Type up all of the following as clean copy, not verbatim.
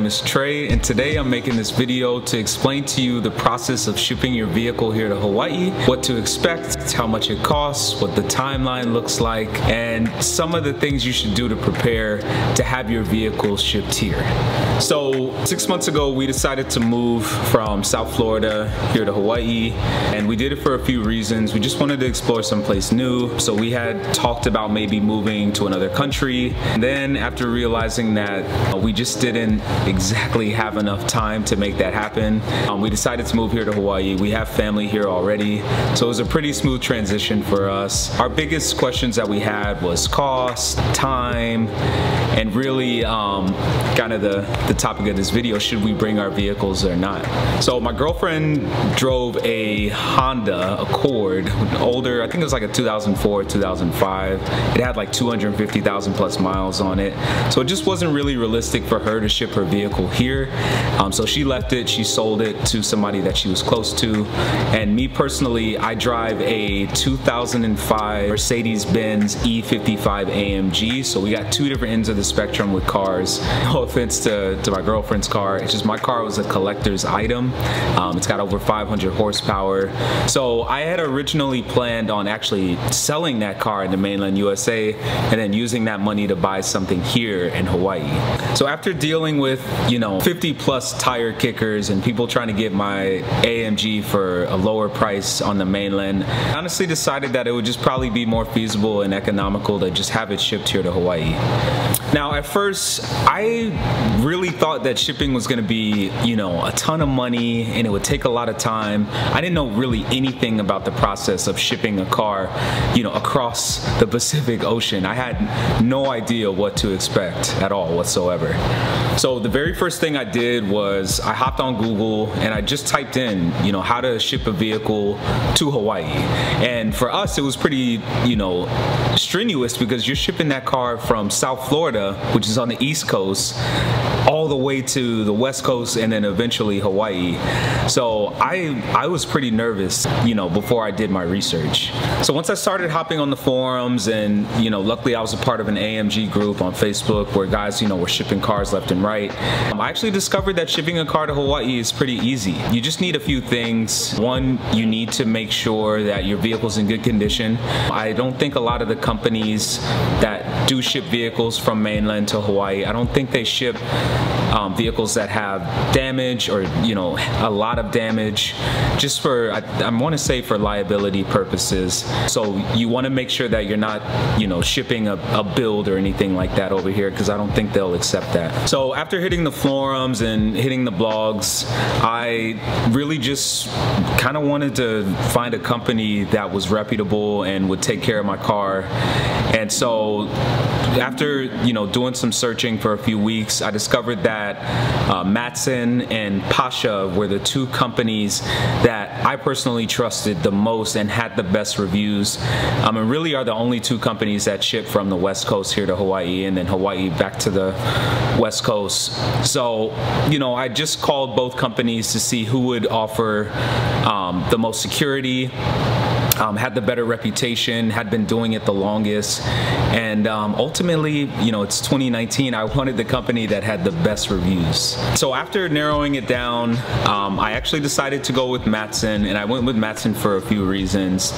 name is Trey, and today I'm making this video to explain to you the process of shipping your vehicle here to Hawaii, what to expect, how much it costs, what the timeline looks like, and some of the things you should do to prepare to have your vehicle shipped here. So 6 months ago, we decided to move from South Florida here to Hawaii, and we did it for a few reasons. We just wanted to explore someplace new. So we had talked about maybe moving to another country. And then after realizing that we just didn't exactly have enough time to make that happen, we decided to move here to Hawaii. We have family here already, so it was a pretty smooth transition for us. Our biggest questions that we had was cost, time, and really kind of the topic of this video, should we bring our vehicles or not? So my girlfriend drove a Honda Accord, older, I think it was like a 2004, 2005. It had like 250,000 plus miles on it. So it just wasn't really realistic for her to ship her vehicle here. So she left it, she sold it to somebody that she was close to. And me personally, I drive a 2005 Mercedes-Benz E55 AMG. So we got two different ends of the spectrum with cars. No offense to my girlfriend's car, it's just my car was a collector's item. It's got over 500 horsepower. So I had originally planned on actually selling that car in the mainland USA and then using that money to buy something here in Hawaii. So after dealing with, 50 plus tire kickers and people trying to get my AMG for a lower price on the mainland, I honestly decided that it would just probably be more feasible and economical to just have it shipped here to Hawaii. Now at first, I really thought that shipping was gonna be, a ton of money and it would take a lot of time. I didn't know really anything about the process of shipping a car, across the Pacific Ocean. I had no idea what to expect at all whatsoever. So the very first thing I did was I hopped on Google and I just typed in, how to ship a vehicle to Hawaii. And for us, it was pretty, strenuous because you're shipping that car from South Florida, which is on the East Coast, all the way to the West Coast and then eventually Hawaii. So I was pretty nervous, before I did my research. So once I started hopping on the forums and, luckily I was a part of an AMG group on Facebook where guys, were shipping cars left and right. I actually discovered that shipping a car to Hawaii is pretty easy. You just need a few things. One, you need to make sure that your vehicle's in good condition. I don't think a lot of the companies that do ship vehicles from mainland to Hawaii, I don't think they ship vehicles that have damage or a lot of damage, just for I want to say for liability purposes. So you want to make sure that you're not shipping a build or anything like that over here, because I don't think they'll accept that. So after hitting the forums and hitting the blogs, I really just kind of wanted to find a company that was reputable and would take care of my car. And so after doing some searching for a few weeks, I discovered that Matson and Pasha were the two companies that I personally trusted the most and had the best reviews, and really are the only two companies that ship from the West Coast here to Hawaii and then Hawaii back to the West Coast. So I just called both companies to see who would offer the most security, had the better reputation, had been doing it the longest, and ultimately, it's 2019, I wanted the company that had the best reviews. So after narrowing it down, I actually decided to go with Matson, and I went with Matson for a few reasons.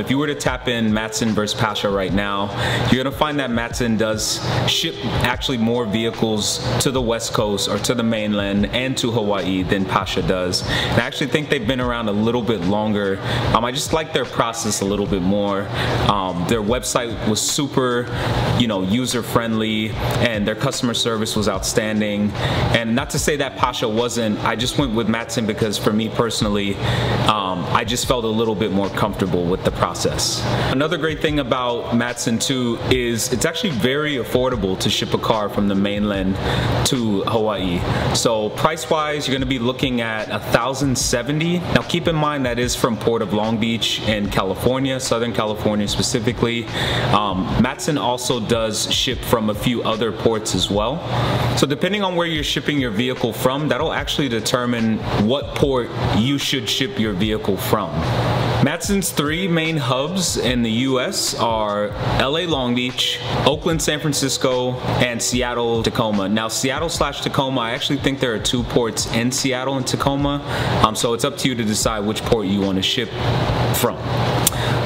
If you were to tap in Matson versus Pasha right now, you're gonna find that Matson does ship actually more vehicles to the West Coast or to the mainland and to Hawaii than Pasha does. And I actually think they've been around a little bit longer. I just like their process a little bit more. Their website was super, user-friendly, and their customer service was outstanding. And not to say that Pasha wasn't, I just went with Matson because for me personally, I just felt a little bit more comfortable with the process. Another great thing about Matson too is it's actually very affordable to ship a car from the mainland to Hawaii. So price-wise, you're gonna be looking at $1,070. Now keep in mind that is from Port of Long Beach in California, Southern California specifically. Matson also does ship from a few other ports as well. So depending on where you're shipping your vehicle from, that'll actually determine what port you should ship your vehicle from. Matson's 3 main hubs in the US are LA Long Beach, Oakland San Francisco, and Seattle Tacoma. Now Seattle/Tacoma, I actually think there are 2 ports in Seattle and Tacoma, so it's up to you to decide which port you want to ship from.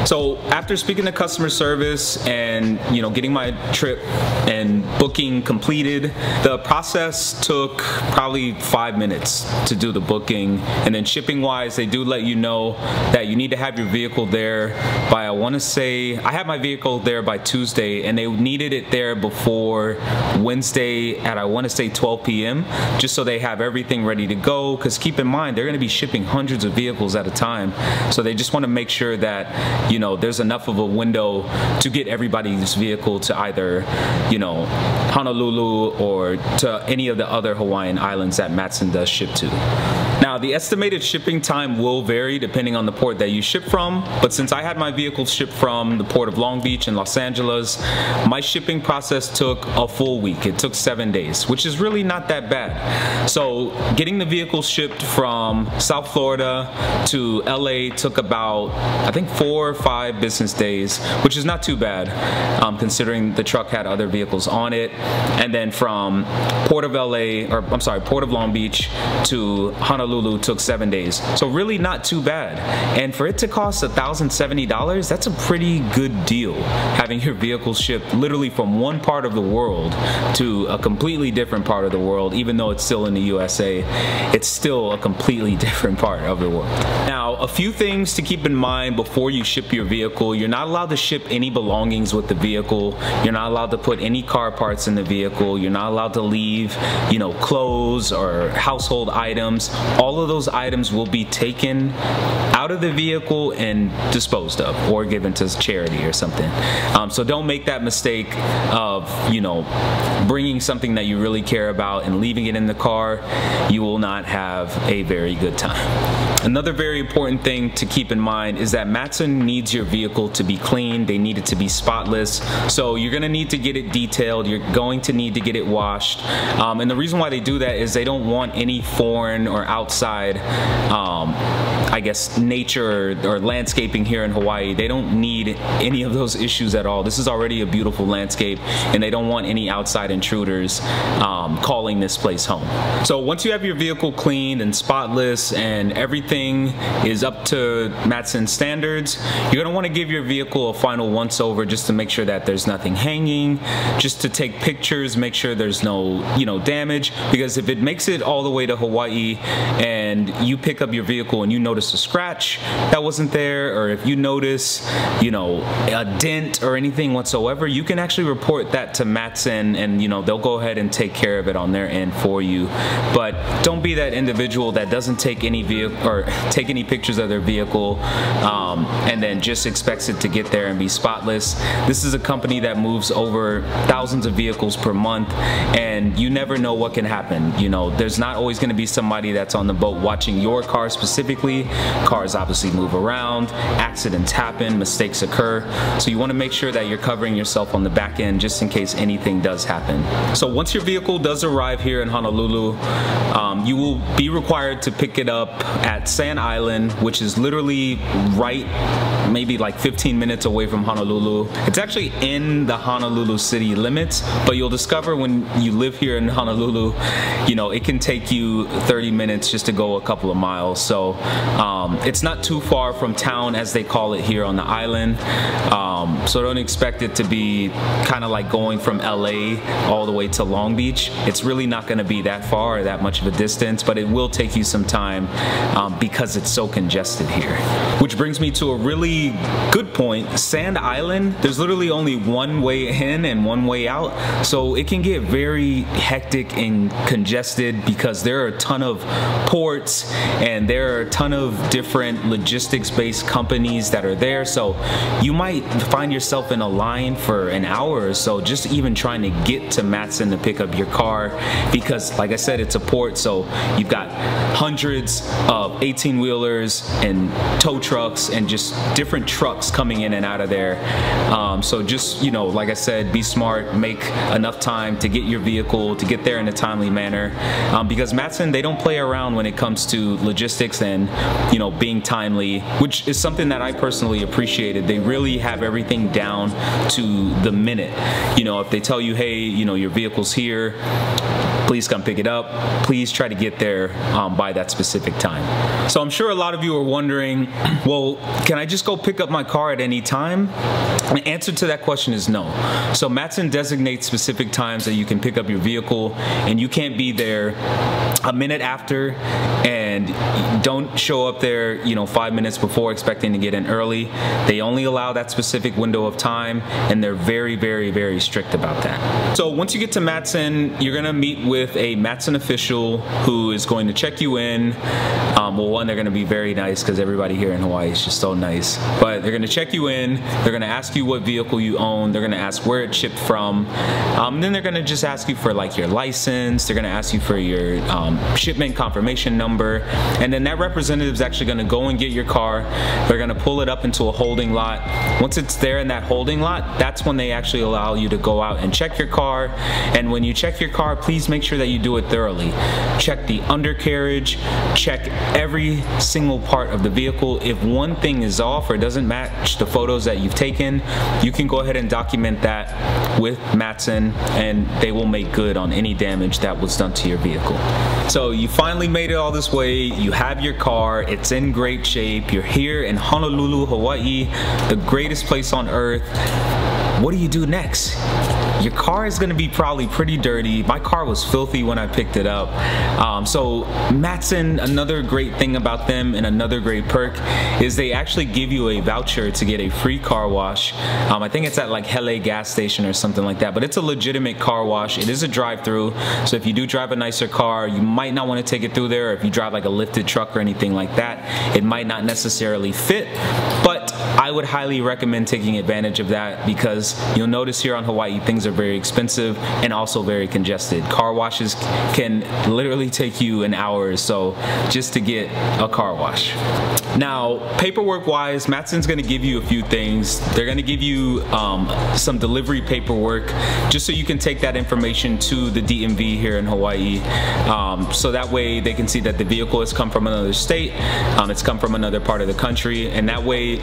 So after speaking to customer service and getting my trip and booking completed, the process took probably 5 minutes to do the booking. And then shipping wise, they do let you know that you need to have your vehicle there by, I had my vehicle there by Tuesday, and they needed it there before Wednesday at 12 p.m. just so they have everything ready to go, because keep in mind they're going to be shipping hundreds of vehicles at a time, so they just want to make sure that there's enough of a window to get everybody's vehicle to either Honolulu or to any of the other Hawaiian islands that Matson does ship to. Now, the estimated shipping time will vary depending on the port that you ship from, but since I had my vehicle shipped from the port of Long Beach and Los Angeles, my shipping process took a full week. It took 7 days, which is really not that bad. So getting the vehicle shipped from South Florida to LA took about, I think, 4 or 5 business days, which is not too bad considering the truck had other vehicles on it. And then from Port of Long Beach to Honolulu took 7 days. So really not too bad. And for it to cost $1,070, that's a pretty good deal, having your vehicle shipped literally from one part of the world to a completely different part of the world. Even though it's still in the USA, it's still a completely different part of the world. Now, a few things to keep in mind before you ship your vehicle. You're not allowed to ship any belongings with the vehicle. You're not allowed to put any car parts in the vehicle. You're not allowed to leave, clothes or household items. All of those items will be taken out of the vehicle and disposed of or given to charity or something. So don't make that mistake of, bringing something that you really care about and leaving it in the car. You will not have a very good time. Another very important thing to keep in mind is that Matson needs your vehicle to be clean. They need it to be spotless. So you're gonna need to get it detailed. You're going to need to get it washed. And the reason why they do that is they don't want any foreign or outside, I guess, nature or landscaping here in Hawaii. They don't need any of those issues at all. This is already a beautiful landscape, and they don't want any outside intruders calling this place home. So once you have your vehicle cleaned and spotless and everything is up to Matson standards, you're gonna want to give your vehicle a final once over just to make sure that there's nothing hanging, just to take pictures, make sure there's no damage, because if it makes it all the way to Hawaii and you pick up your vehicle and you notice a scratch that wasn't there, or if you notice a dent or anything whatsoever, you can actually report that to Matson, and they'll go ahead and take care of it on their end for you. But don't be that individual that doesn't take any pictures of their vehicle and then just expects it to get there and be spotless. This is a company that moves over thousands of vehicles per month, and you never know what can happen. There's not always going to be somebody that's on the boat watching your car specifically. Cars obviously move around, accidents happen, mistakes occur, so you want to make sure that you're covering yourself on the back end just in case anything does happen. So once your vehicle does arrive here in Honolulu, you will be required to pick it up at Sand Island, which is literally right maybe like 15 minutes away from Honolulu. It's actually in the Honolulu city limits, but you'll discover when you live here in Honolulu, it can take you 30 minutes just to go a couple of miles. So it's not too far from town, as they call it here on the island. So don't expect it to be kind of like going from LA all the way to Long Beach. It's really not going to be that far or that much of a distance, but it will take you some time because it's so congested here. Which brings me to a really good point. Sand Island, there's literally only one way in and one way out, so it can get very hectic and congested because there are a ton of ports and there are a ton of different logistics-based companies that are there. So you might find yourself in a line for an hour or so just even trying to get to Matson to pick up your car, because like I said, it's a port, so So you've got hundreds of 18-wheelers and tow trucks and just different trucks coming in and out of there. So just, you know, like I said, be smart, make enough time to get your vehicle, to get there in a timely manner, because Matson, they don't play around when it comes to logistics and, you know, being timely, which is something that I personally appreciated. They really have everything down to the minute. You know, if they tell you, hey, you know, your vehicle's here, please come pick it up. Please try to get there by that specific time. So I'm sure a lot of you are wondering, well, can I just go pick up my car at any time? The answer to that question is no. So Matson designates specific times that you can pick up your vehicle, and you can't be there a minute after, and don't show up there, you know, 5 minutes before expecting to get in early. They only allow that specific window of time, and they're very, very, very strict about that. So once you get to Matson, you're gonna meet with a Matson official who is going to check you in. Well, one, they're gonna be very nice because everybody here in Hawaii is just so nice. But they're gonna check you in, they're gonna ask you what vehicle you own, they're gonna ask where it's shipped from, then they're gonna just ask you for like your license, they're gonna ask you for your shipment confirmation number, and then that representative is actually gonna go and get your car. They're gonna pull it up into a holding lot. Once it's there in that holding lot, that's when they actually allow you to go out and check your car. And when you check your car, please make sure that you do it thoroughly. Check the undercarriage, check every single part of the vehicle. If one thing is off or doesn't match the photos that you've taken, you can go ahead and document that with Matson, and they will make good on any damage that was done to your vehicle. So you finally made it all this way, you have your car, it's in great shape, you're here in Honolulu, Hawaii, the greatest place on earth. What do you do next? Your car is gonna be probably pretty dirty. My car was filthy when I picked it up. So Matson, another great thing about them and another great perk is they actually give you a voucher to get a free car wash. I think it's at like Hele gas station or something like that, but it's a legitimate car wash. It is a drive-through, so if you do drive a nicer car, you might not want to take it through there. Or if you drive like a lifted truck or anything like that, it might not necessarily fit, but I would highly recommend taking advantage of that, because you'll notice here on Hawaii, things are very expensive and also very congested. Car washes can literally take you an hour or so just to get a car wash. Now, paperwork wise, Matson's gonna give you a few things. They're gonna give you some delivery paperwork just so you can take that information to the DMV here in Hawaii, so that way they can see that the vehicle has come from another state, it's come from another part of the country, and that way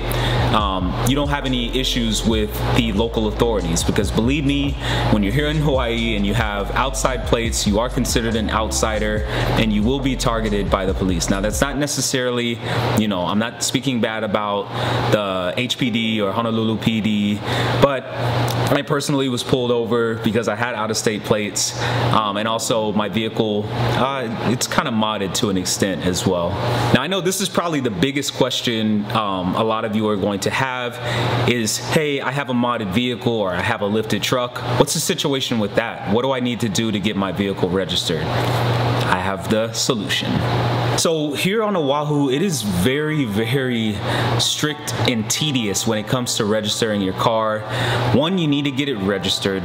you don't have any issues with the local authorities, because believe me, when you're here in Hawaii and you have outside plates, you are considered an outsider and you will be targeted by the police. Now that's not necessarily, you know, I'm not speaking bad about the HPD or Honolulu PD, but I personally was pulled over because I had out-of-state plates, and also my vehicle, it's kind of modded to an extent as well. Now I know this is probably the biggest question a lot of you are going to have is, hey, I have a modded vehicle or I have a lifted truck. What's the situation with that? What do I need to do to get my vehicle registered? I have the solution. So here on Oahu, it is very, very strict and tedious when it comes to registering your car. One, you need to get it registered.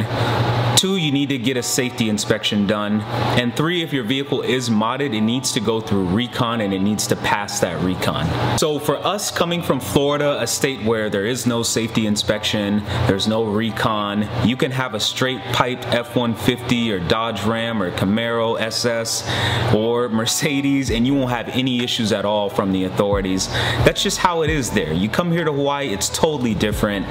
Two, you need to get a safety inspection done. And three, if your vehicle is modded, it needs to go through recon and it needs to pass that recon. So for us coming from Florida, a state where there is no safety inspection, there's no recon, you can have a straight piped F-150 or Dodge Ram or Camaro SS or Mercedes and you won't have any issues at all from the authorities. That's just how it is there. You come here to Hawaii, it's totally different.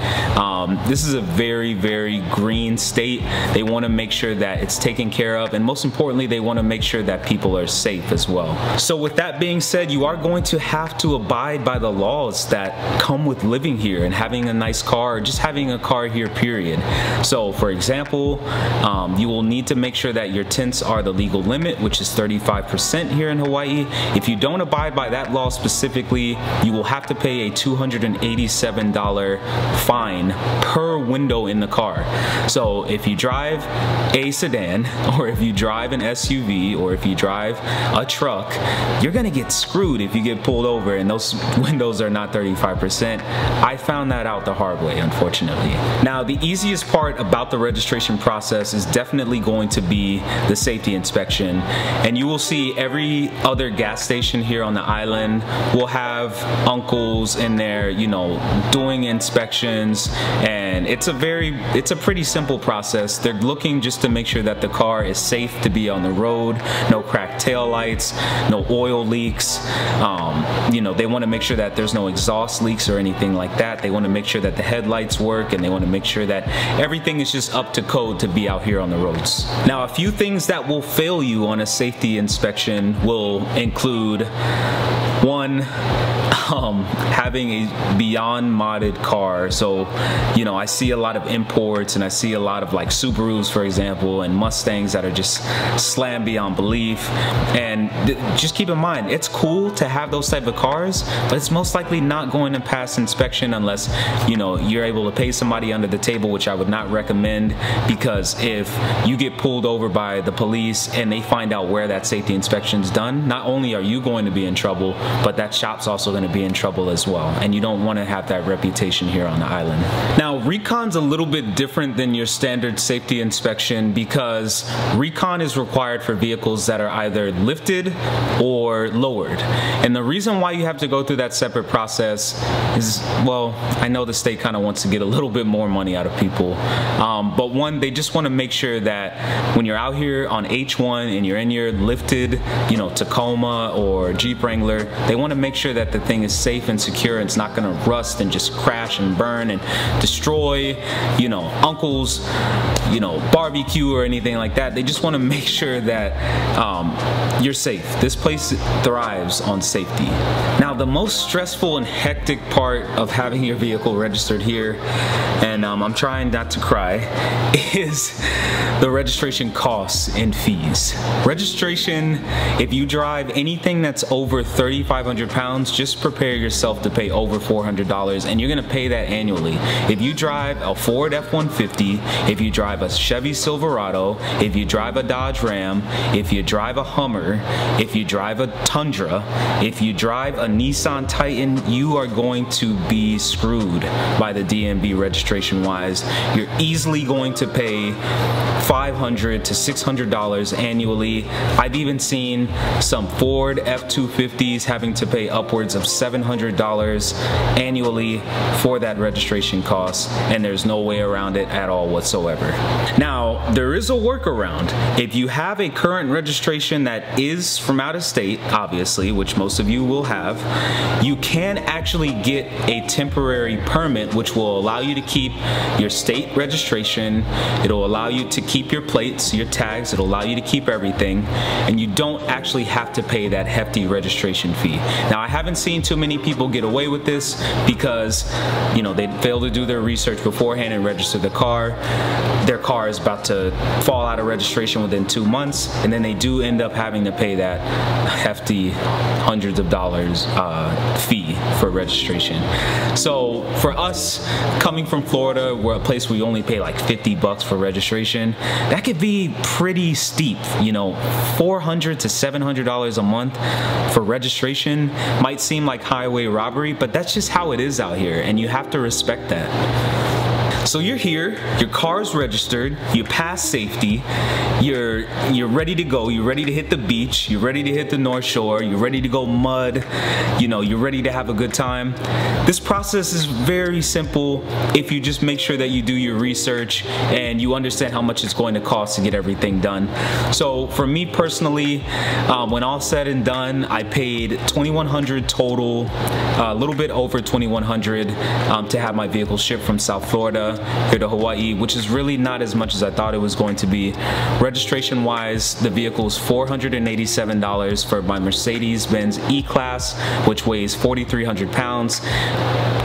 This is a very, very green state. They want to make sure that it's taken care of, and most importantly, they want to make sure that people are safe as well. So with that being said, you are going to have to abide by the laws that come with living here and having a nice car, or just having a car here, period. So for example, you will need to make sure that your tints are the legal limit, which is 35% here in Hawaii, If you don't abide by that law specifically, you will have to pay a $287 fine per window in the car. So if you drive a sedan, or if you drive an SUV, or if you drive a truck, you're gonna get screwed if you get pulled over and those windows are not 35%. I found that out the hard way, unfortunately. Now, the easiest part about the registration process is definitely going to be the safety inspection. And you will see every other gas station here on the island will have uncles in there, you know, doing inspections, and it's a pretty simple process. They're looking just to make sure that the car is safe to be on the road, no cracked tail lights, no oil leaks. You know, they want to make sure that there's no exhaust leaks or anything like that. They want to make sure that the headlights work, and they want to make sure that everything is just up to code to be out here on the roads. Now, a few things that will fail you on a safety inspection will include: one, having a beyond modded car. So, you know, I see a lot of imports, and I see a lot of like Subarus, for example, and Mustangs that are just slammed beyond belief. And just keep in mind, it's cool to have those type of cars, but it's most likely not going to pass inspection unless, you know, you're able to pay somebody under the table, which I would not recommend, because if you get pulled over by the police and they find out where that safety inspection is done, not only are you going to be in trouble, but that shop's also going to be in trouble as well, and you don't want to have that reputation here on the island. Now, recon's a little bit different than your standard safety inspection, because recon is required for vehicles that are either lifted or lowered. And the reason why you have to go through that separate process is, well, I know the state kind of wants to get a little bit more money out of people, but one, they just want to make sure that when you're out here on H1 and you're in your lifted, you know, Tacoma or Jeep Wrangler, they want to make sure that the thing is safe and secure, and it's not going to rust and just crash and burn and destroy, you know, uncle's, you know, barbecue or anything like that. They just want to make sure that you're safe. This place thrives on safety. Now, the most stressful and hectic part of having your vehicle registered here, and I'm trying not to cry, is the registration costs and fees. Registration, if you drive anything that's over 3,500 pounds, just prepare yourself to pay over $400, and you're gonna pay that annually. If you drive a Ford F-150, if you drive a Chevy Silverado, if you drive a Dodge Ram, if you drive a Hummer, if you drive a Tundra, if you drive a Nissan Titan, you are going to be screwed by the DMV registration wise. You're easily going to pay $500 to $600 annually. I've even seen some Ford F-250s having to pay upwards of $700 annually for that registration cost, and there's no way around it at all whatsoever. Now, there is a workaround. If you have a current registration that is from out of state, obviously, which most of you will have, you can actually get a temporary permit which will allow you to keep your state registration. It'll allow you to keep your plates, your tags, it'll allow you to keep everything, and you don't actually have to pay that hefty registration fee. Now, I haven't seen too many people get away with this because, you know, they fail to do their research beforehand and register the car. Their car is about to fall out of registration within 2 months, and then they do end up having to pay that hefty hundreds of dollars fee for registration. So for us, coming from Florida, we're a place where we only pay like 50 bucks for registration. That could be pretty steep, you know. $400 to $700 a month for registration might seem like highway robbery, but that's just how it is out here, and you have to respect that. So you're here, your car's registered, you pass safety, you're ready to go, you're ready to hit the beach, you're ready to hit the North Shore, you're ready to go mud, you know, you're ready to have a good time. This process is very simple if you just make sure that you do your research and you understand how much it's going to cost to get everything done. So for me personally, when all said and done, I paid $2,100 total, a little bit over $2,100 to have my vehicle shipped from South Florida here to Hawaii, which is really not as much as I thought it was going to be. Registration wise, the vehicle is $487 for my Mercedes-Benz E-Class, which weighs 4,300 pounds.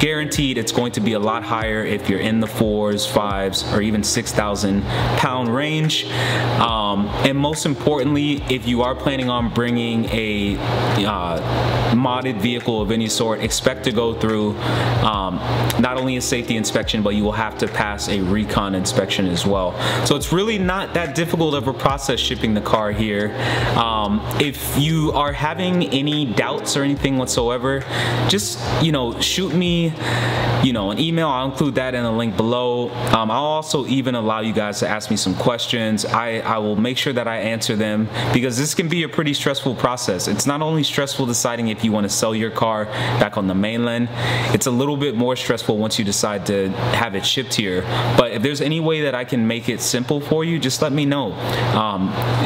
Guaranteed it's going to be a lot higher if you're in the 4s, 5s, or even 6,000 pound range. And most importantly, if you are planning on bringing a modded vehicle of any sort, expect to go through not only a safety inspection, but you will have to pass a recon inspection as well. So it's really not that difficult of a process shipping the car here. If you are having any doubts or anything whatsoever, just, you know, shoot me, you know, an email. I'll include that in a link below. I'll also even allow you guys to ask me some questions. I will make sure that I answer them, because this can be a pretty stressful process. It's not only stressful deciding if you want to sell your car back on the mainland, it's a little bit more stressful once you decide to have it shipped here. But if there's any way that I can make it simple for you, just let me know.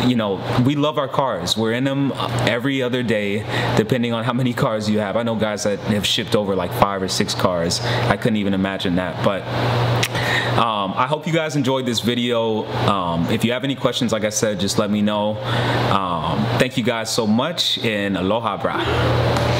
You know, we love our cars. We're in them every other day, depending on how many cars you have. I know guys that have shipped over like 5 or 6 cars. I couldn't even imagine that. But I hope you guys enjoyed this video. If you have any questions, like I said, just let me know. Thank you guys so much, and aloha, brah.